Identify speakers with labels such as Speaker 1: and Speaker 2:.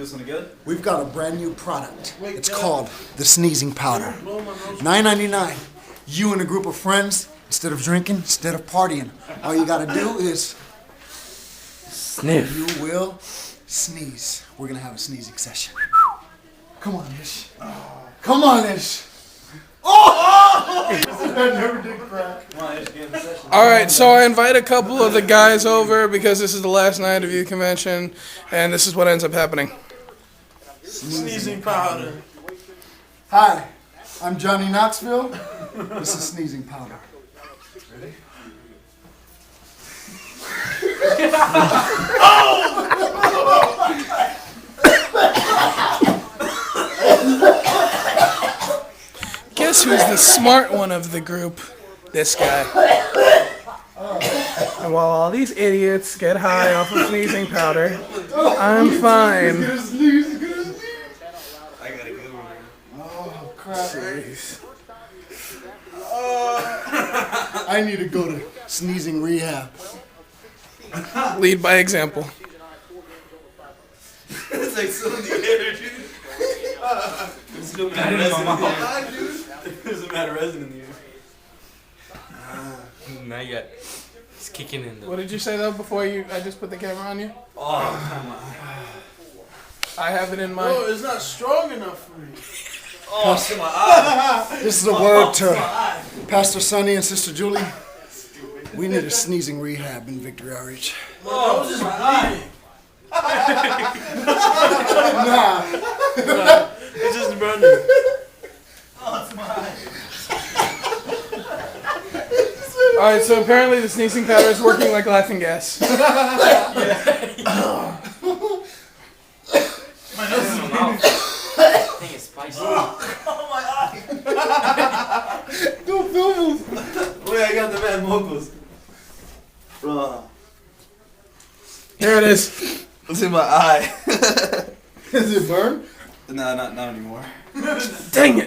Speaker 1: this one together?
Speaker 2: We've got a brand new product. It's called the sneezing powder. $9.99. You and a group of friends, instead of drinking, instead of partying, all you gotta do is
Speaker 3: sniff.
Speaker 2: You will sneeze. We're gonna have a sneezing session. Come on, Ish. Come on, Ish. Oh! That never did crack.
Speaker 4: All right, so I invite a couple of the guys over because this is the last night of youth convention, and this is what ends up happening.
Speaker 5: Sneezing powder.
Speaker 2: Hi, I'm Johnny Knoxville. This is sneezing powder. Ready?
Speaker 4: Guess who's the smart one of the group? This guy. And while all these idiots get high off of sneezing powder, I'm fine.
Speaker 1: I got a good one.
Speaker 2: Oh, crap.
Speaker 4: Jeez.
Speaker 2: I need to go to sneezing rehab.
Speaker 4: Lead by example.
Speaker 1: It's like some of the energy. There's still mad resin in the air. There's a mad resin in the air.
Speaker 3: Now you got it's kicking in.
Speaker 4: What did you say though before I just put the camera on you?
Speaker 1: Oh, come on.
Speaker 4: I have it in my.
Speaker 5: Oh, it's not strong enough for me.
Speaker 1: Oh, to my eye.
Speaker 2: This is a word to Pastor Sonny and Sister Julie. We need a sneezing rehab in Victory RH.
Speaker 5: Oh, that was just bleeding.
Speaker 2: Nah.
Speaker 5: It's just burning.
Speaker 1: Oh, it's my eye.
Speaker 4: Alright, so apparently the sneezing powder is working like laughing gas.
Speaker 1: My nose is bleeding.
Speaker 3: I think it's spicy.
Speaker 1: Oh, my eye.
Speaker 2: Don't film us.
Speaker 1: Wait, I got the mad mochos. Bro.
Speaker 4: Here it is.
Speaker 1: It's in my eye.
Speaker 2: Does it burn?
Speaker 1: Nah, not anymore.
Speaker 4: Dang it.